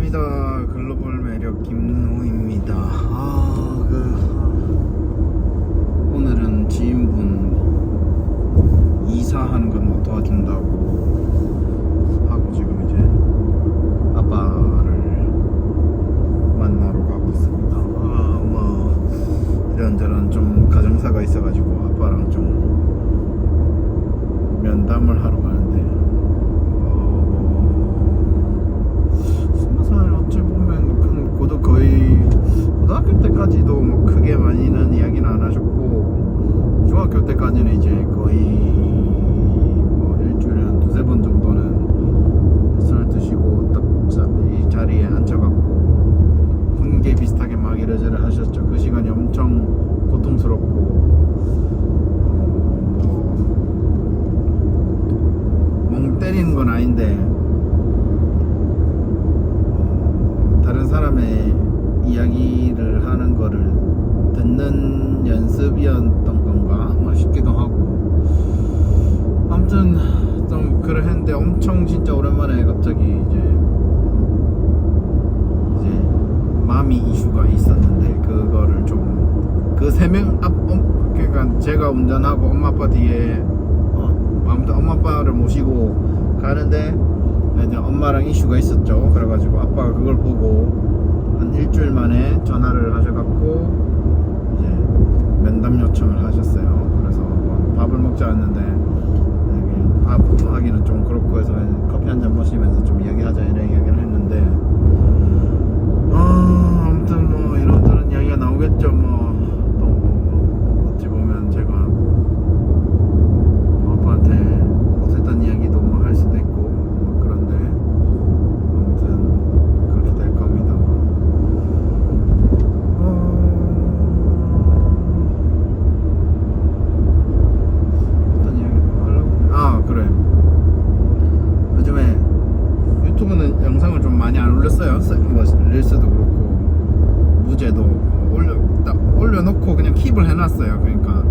반갑습니다. 글로벌 매력 김노입니다. 오늘은 지인분 이사하는 건 뭐 도와준다고 하고 지금 이제 아빠를 만나러 가고 있습니다. 이런저런 좀 가정사가 있어가지고 아빠랑 좀 면담을 하러 가는데 20살 어찌 보면 거의 고등학교 때까지도 뭐 크게 많이는 이야기는 안 하셨고, 중학교 때까지는 이제 거의 뭐 일주일에 한 두세 번 정도는 술 드시고 딱 이 자리에 앉혀갖고 훈계 비슷하게 막 이래저래 하셨죠. 그 시간이 엄청 고통스럽고 멍 때리는 건 아닌데 다른 사람의 이야기를 하는 거를 듣는 연습이었던 건가 싶기도 하고, 아무튼 좀 그래 했는데 엄청 진짜 오랜만에 갑자기 이제 마미 이슈가 있었는데, 그거를 좀 그 세 명 그러니까 제가 운전하고 엄마 아빠 뒤에 아무튼 엄마 아빠를 모시고 가는데 이제 엄마랑 이슈가 있었죠. 그래가지고 아빠가 그걸 보고 한 일주일 만에 전화를 하셔갖고 이제 면담 요청을 하셨어요. 그래서 밥을 먹자 했는데 밥 하기는 좀 그렇고 해서 커피 한잔 마시면서 좀 이야기하자 이런 이야기를 했는데, 아무튼 뭐 이런저런 이야기가 나오겠죠. 또 어찌 보면 제가 아빠한테 못했던 이야기도 뭐 할 수도 있고 그런데 아무튼 그렇게 될 겁니다. 어떤 이야기 하려고? 그래. 요즘에 유튜브는 영상을 좀 많이 안 올렸어요. 뭐 릴스도 그렇고 무제도 딱 올려놓고 그냥 킵을 해놨어요. 그러니까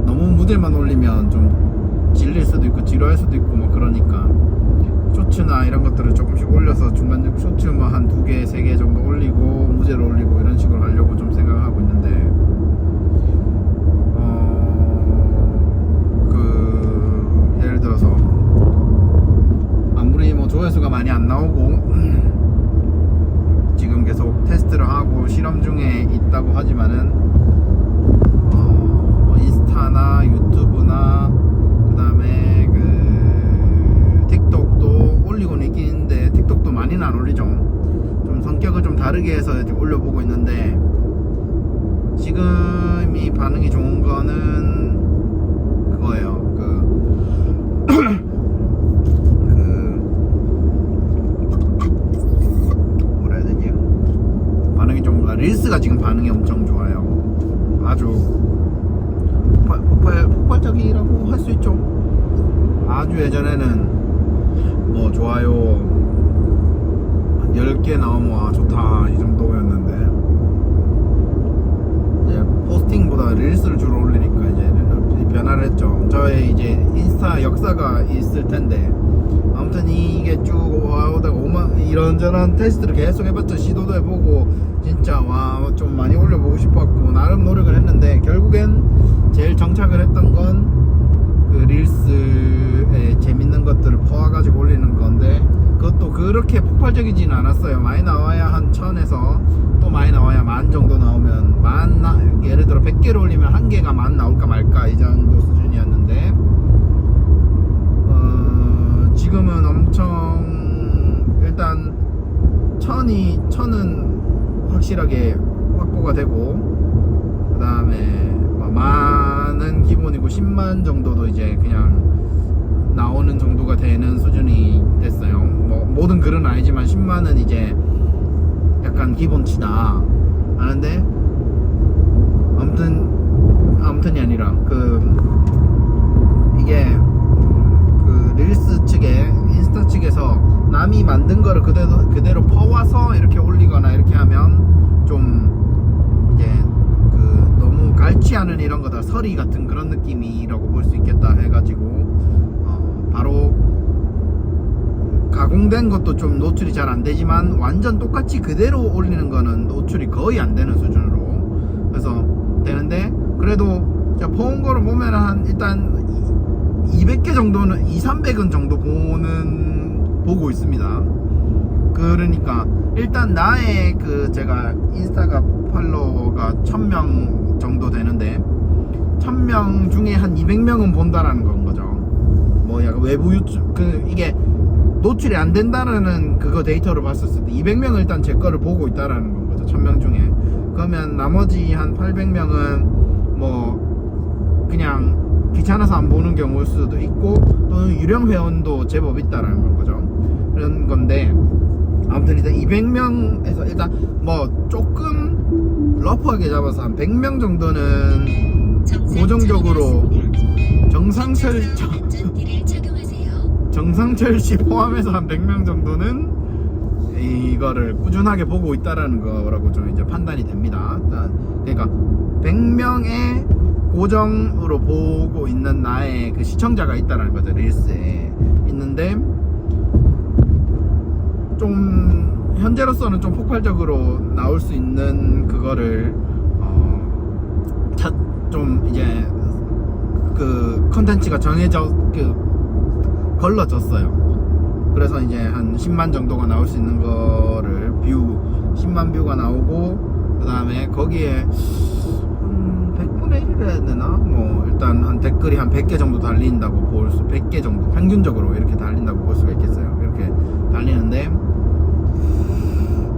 너무 무대만 올리면 좀 질릴 수도 있고 지루할 수도 있고 뭐 그러니까 쇼츠나 이런 것들을 조금씩 올려서 중간 쇼츠 뭐 한 2개, 3개 정도 올리고 무제로 올리고 이런 식으로 하려고 좀 생각하고 있는데, 예를 들어서 아무리 뭐 조회수가 많이 안 나오고 지금 계속 테스트를 하고 실험 중에 있다고 하지만은 인스타나 유튜브나 그 다음에 틱톡도 올리고는 있긴 있는데 틱톡도 많이는 안 올리죠. 좀 성격을 좀 다르게 해서 이제 올려보고 있는데, 지금이 반응이 좋은 거는 그거예요. 뭐라 해야 되지? 반응이 좀 릴스가 지금 반응이 엄청 좋아요. 아주 폭발적이라고 할 수 있죠. 아주 예전에는 뭐 좋아요 10개 나오면 와 좋다 이 정도였는데, 이제 포스팅보다 릴스를 주로 올리니까 이제 변화를 했죠. 저의 이제 인스타 역사가 있을 텐데, 아무튼 이게 쭉 오다가 이런저런 테스트를 계속 해봤죠. 시도도 해보고 진짜 좀 많이 올려보고 싶었고 나름 노력을 했는데, 결국엔 제일 정착을 했던 건 그 릴스에 재밌는 것들을 퍼와가지고 올리는 건데, 그것도 그렇게 폭발적이지는 않았어요. 많이 나와야 한 1000에서 또 많이 나와야 10,000 정도 나오면 예를 들어 100개를 올리면 1개가 10,000 나올까 말까 이 정도 수준이었는데, 지금은 엄청 일단 1000은 확실하게 확보가 되고, 그 다음에 만은 기본이고 10만 정도도 이제 그냥 나오는 정도가 되는 수준이 됐어요. 뭐 모든 글은 아니지만 10만은 이제 약간 기본치다 하는데, 아무튼이 아니라 이게 릴스 측에 인스타 측에서 남이 만든 거를 그대로 퍼와서 이렇게 올리거나 이렇게 하면 좀 이제 너무 갈취하는 이런 거다, 서리 같은 그런 느낌이라고 볼 수 있겠다 해가지고 바로 가공된 것도 좀 노출이 잘 안 되지만 완전 똑같이 그대로 올리는 거는 노출이 거의 안 되는 수준으로 그래서 되는데, 그래도 제가 본 거를 보면 한 일단 200개 정도는 200~300은 정도 보고 있습니다. 그러니까 일단 나의 그 제가 인스타가 팔로워가 1000명 정도 되는데 1000명 중에 한 200명은 본다라는 건 거죠. 뭐 약간 외부 유튜브 이게 노출이 안 된다는 그거 데이터를 봤었을 때 200명은 일단 제 거를 보고 있다라는 건 거죠. 1000명 중에. 그러면 나머지 한 800명은 뭐 그냥 귀찮아서 안 보는 경우일 수도 있고 또는 유령 회원도 제법 있다라는 건 거죠. 그런 건데 아무튼 일단 200명에서 일단 뭐 조금 러프하게 잡아서 한 100명 정도는 고정적으로 정상철씨 포함해서 한 100명 정도는 이거를 꾸준하게 보고 있다라는 거라고 좀 이제 판단이 됩니다. 그러니까 100명의 고정으로 보고 있는 나의 그 시청자가 있다라는 거죠. 릴스에 있는데 좀 현재로서는 좀 폭발적으로 나올 수 있는 그거를 좀 이제 그 컨텐츠가 정해져 걸러졌어요. 그래서 이제 한 10만 정도가 나올 수 있는 거를 10만 뷰가 나오고 그 다음에 거기에 100분의 1 해야 되나? 뭐 일단 한 댓글이 한 100개 정도 달린다고 100개 정도 평균적으로 이렇게 달린다고 볼 수가 있겠어요. 이렇게 달리는데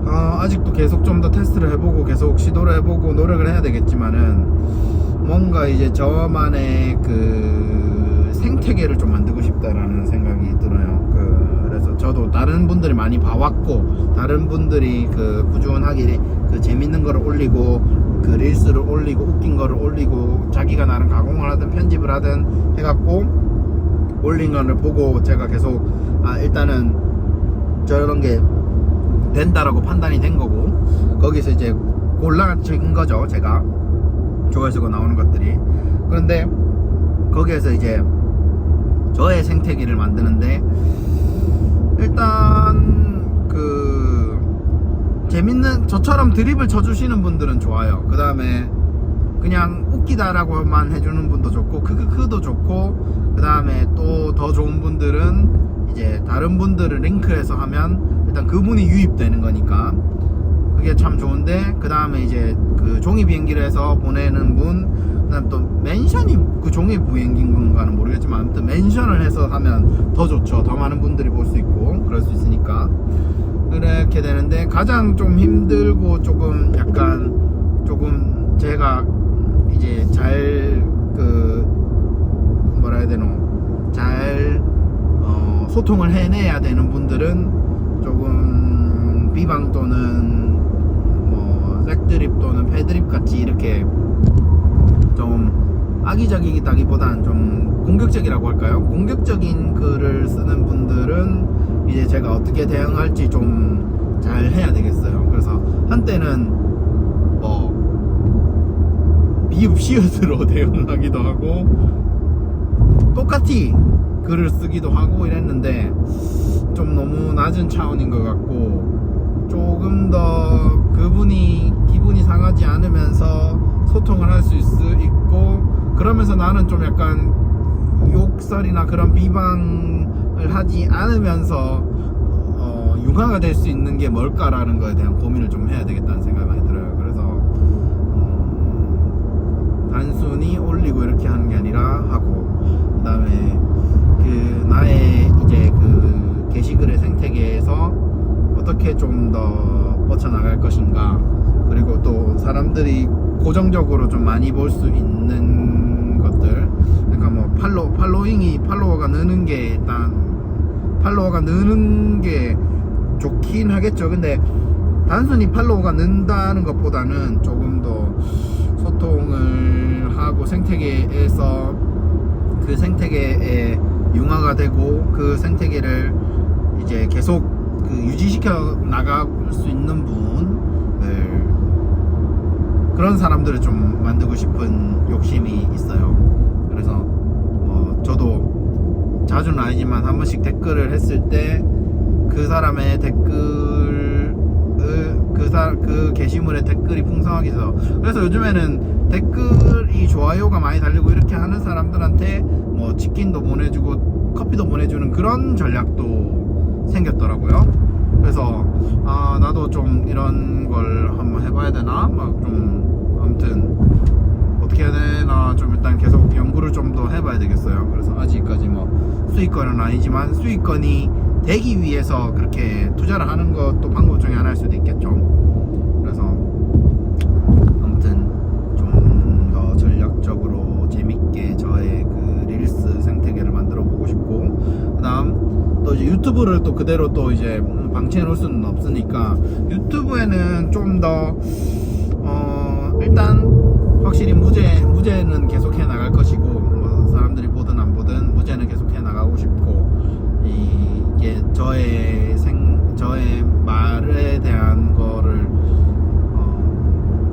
아직도 계속 좀 더 테스트를 해보고 계속 시도를 해보고 노력을 해야 되겠지만은 뭔가 이제 저만의 그 생태계를 좀 만들고 싶다라는 생각이 들어요. 그래서 저도 다른 분들이 많이 봐왔고 다른 분들이 그 꾸준하게 그 재밌는 거를 올리고 그 릴스를 올리고 웃긴 거를 올리고 자기가 나름 가공을 하든 편집을 하든 해갖고 올린 거를 보고 제가 계속 일단은 저런 게 된다라고 판단이 된 거고 거기서 이제 골라진 거죠. 제가 조회수가 나오는 것들이. 그런데 거기에서 이제 저의 생태계를 만드는데 일단 그 재밌는 저처럼 드립을 쳐주시는 분들은 좋아요. 그 다음에 그냥 웃기다라고만 해주는 분도 좋고 크크크도 좋고 그 다음에 또 더 좋은 분들은 이제 다른 분들을 링크해서 하면 일단 그분이 유입되는 거니까 그게 참 좋은데 그 다음에 이제 그 종이 비행기를 해서 보내는 분 그 다음 또 멘션이 그 종이 비행기인 건가는 모르겠지만 아무튼 멘션을 해서 하면 더 좋죠. 더 많은 분들이 볼 수 있고 그럴 수 있으니까 그렇게 되는데 가장 좀 힘들고 조금 약간 조금 제가 이제 잘 그 뭐라 해야 되노 잘 소통을 해내야 되는 분들은 조금 비방 또는 뭐 색드립 또는 패드립 같이 이렇게 좀 악의적이기보다는 좀 공격적이라고 할까요? 공격적인 글을 쓰는 분들은 이제 제가 어떻게 대응할지 좀 잘 해야 되겠어요. 그래서 한때는 뭐 비읍시읒으로 대응하기도 하고 똑같이 글을 쓰기도 하고 이랬는데 좀 너무 낮은 차원인 것 같고 조금 더 그분이 기분이 상하지 않으면서 소통을 할 수 있고 그러면서 나는 좀 약간 욕설이나 그런 비방을 하지 않으면서 융화가 될 수 있는 게 뭘까라는 거에 대한 고민을 좀 해야 되겠다는 생각이 많이 들어요. 그래서 단순히 올리고 이렇게 하는 게 아니라 하고 그 다음에 그 나의 이제 그 게시글의 생태계에서 어떻게 좀 더 뻗쳐나갈 것인가 그리고 또 사람들이 고정적으로 좀 많이 볼 수 있는 것들 그러니까 뭐 팔로워가 느는 게 일단 팔로워가 느는 게 좋긴 하겠죠. 근데 단순히 팔로워가 는다는 것보다는 조금 더 소통을 하고 생태계에서 그 생태계에 융화가 되고 그 생태계를 이제 계속 그 유지시켜 나갈 수 있는 분을 그런 사람들을 좀 만들고 싶은 욕심이 있어요. 그래서 뭐 저도 자주는 아니지만 한 번씩 댓글을 했을 때 그 사람의 댓글을 그 게시물에 댓글이 풍성하게 있어. 그래서 요즘에는 댓글이 좋아요가 많이 달리고 이렇게 하는 사람들한테 뭐 치킨도 보내주고 커피도 보내주는 그런 전략도 생겼더라고요. 그래서 나도 좀 이런 걸 한번 해봐야 되나 막 좀 아무튼 어떻게 해야 되나 좀 일단 계속 연구를 좀 더 해봐야 되겠어요. 그래서 아직까지 뭐 수익권은 아니지만 수익권이 되기 위해서 그렇게 투자를 하는 것도 방법 중에 하나일 수도 있겠죠. 그래서 아무튼 좀 더 전략적으로 재밌게 저의 그 릴스 생태계를 만들어 보고 싶고, 그 다음 또 이제 유튜브를 또 그대로 또 이제 방치해 놓을 수는 없으니까 유튜브에는 좀 더 일단 확실히 무제는 계속 해 나갈 것이고, 뭐 사람들이 보든 안 보든 무제는 계속 해 나가고 싶고, 이게 저의 말에 대한 거를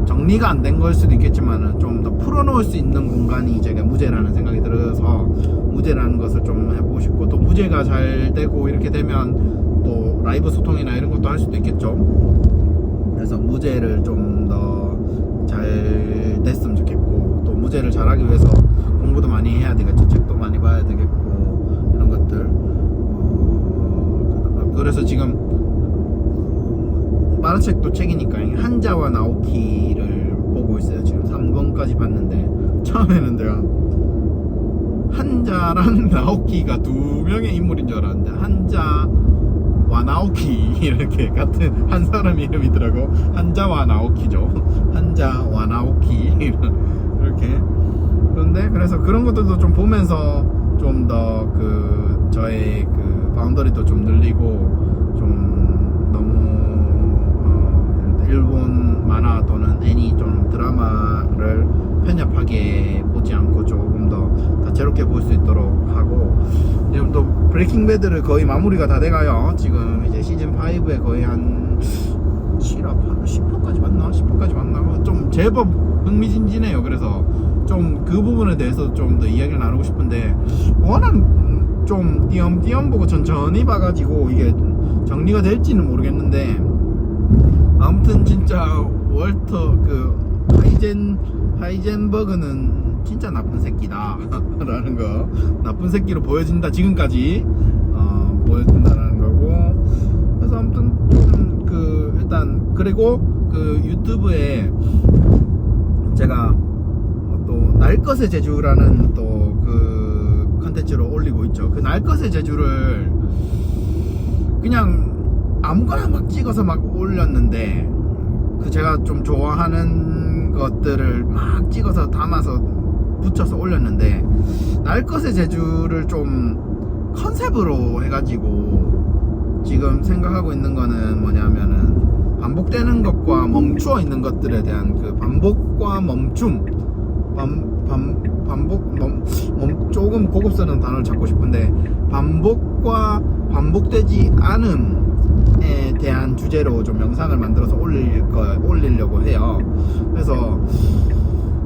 정리가 안 된 걸 수도 있겠지만은 좀 더 풀어놓을 수 있는 공간이 제가 무제라는 생각이 들어서 무제라는 것을 좀 해보고 싶고, 또 무제가 잘 되고 이렇게 되면 또 라이브 소통이나 이런 것도 할 수도 있겠죠. 그래서 무제를 좀 더 잘 됐으면 좋겠고, 또 무제를 잘하기 위해서 공부도 많이 해야 되겠죠. 책도 많이 봐야 되겠고 이런 것들. 그래서 지금 만화책도 책이니까 한자와 나오키를 보고 있어요. 지금 3권까지 봤는데, 처음에는 내가 한자랑 나오키가 두 명의 인물인 줄 알았는데 한자와 나오키 이렇게 같은 한 사람 이름이더라고. 한자와 나오키죠. 한자와 나오키 이렇게. 그런데 그래서 그런 것들도 좀 보면서 좀 더 그 저의 그 바운더리도 좀 늘리고, 좀 너무 일본 만화 또는 애니 좀 드라마를 편협하게 보지 않고 조금 더 다채롭게 볼 수 있도록 하고, 지금 또 브레이킹 배드를 거의 마무리가 다 돼가요. 지금 이제 시즌 5에 거의 한 7화, 10화까지 봤나? 10화까지 봤나? 좀 제법 흥미진진해요. 그래서 좀 그 부분에 대해서 좀 더 이야기를 나누고 싶은데, 워낙 좀 띄엄띄엄 보고 천천히 봐가지고 이게 정리가 될지는 모르겠는데, 아무튼 진짜 월터 그 하이젠버그는 진짜 나쁜 새끼다 라는 거, 나쁜 새끼로 보여진다 지금까지 보여준다라는 거고. 그래서 아무튼 좀 그 일단, 그리고 그 유튜브에 제가 또 날것의 제주라는 또 그 컨텐츠를 올리고 있죠. 그 날것의 제주를 그냥 아무거나 막 찍어서 막 올렸는데, 그 제가 좀 좋아하는 것들을 막 찍어서 담아서 붙여서 올렸는데, 날것의 제주를 좀 컨셉으로 해가지고 지금 생각하고 있는 거는 뭐냐면은 반복되는 것과 멈추어 있는 것들에 대한 그 반복과 멈춤, 조금 고급스러운 단어를 찾고 싶은데, 반복과 반복되지 않음에 대한 주제로 좀 영상을 만들어서 올리려고 해요. 그래서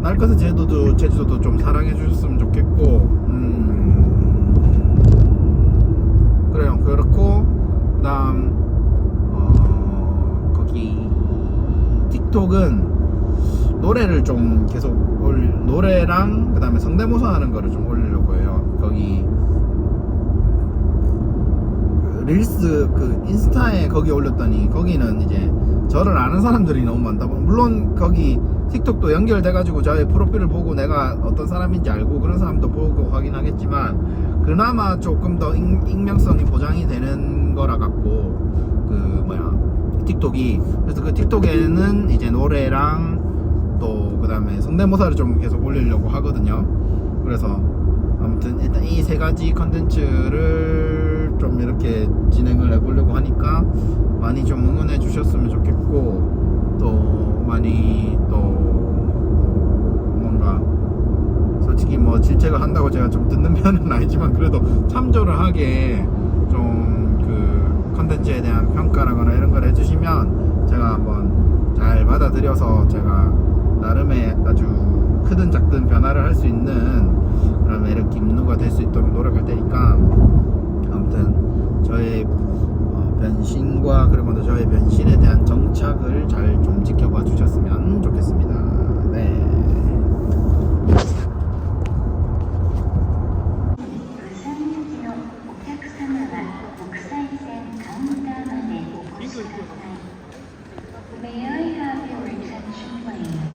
날것의 제주도도 좀 사랑해 주셨으면 좋겠고, 그래요. 그렇고, 그 다음 거기 틱톡은 노래를 좀 계속 노래랑 그 다음에 성대모사 하는 거를 좀 올리려고 해요. 거기 릴스 그 인스타에 거기 올렸더니, 거기는 이제 저를 아는 사람들이 너무 많다고. 물론 거기 틱톡도 연결돼가지고 저의 프로필을 보고 내가 어떤 사람인지 알고 그런 사람도 보고 확인하겠지만, 그나마 조금 더 익명성이 보장이 되는 거라 갖고 틱톡이. 그래서 그 틱톡에는 이제 노래랑 또 그 다음에 성대모사를 좀 계속 올리려고 하거든요. 그래서 아무튼 일단 이 세 가지 컨텐츠를 좀 이렇게 진행을 해보려고 하니까 많이 좀 응원해 주셨으면 좋겠고, 또 많이 또 뭔가 솔직히 뭐 질책을 한다고 제가 좀 듣는 편은 아니지만, 그래도 참조를 하게 좀 그 컨텐츠에 대한 평가라거나 이런 걸 해주시면 제가 한번 잘 받아들여서 제가 나름의 아주 크든 작든 변화를 할 수 있는 그런 매력 김누가 될 수 있도록 노력할 테니까, 아무튼 저의 안전과 그리고 먼저 저의 변신에 대한 정착을 잘 좀 지켜봐 주셨으면 좋겠습니다. 네. 부산行きのお客様は国際線カウンターまでお越しください。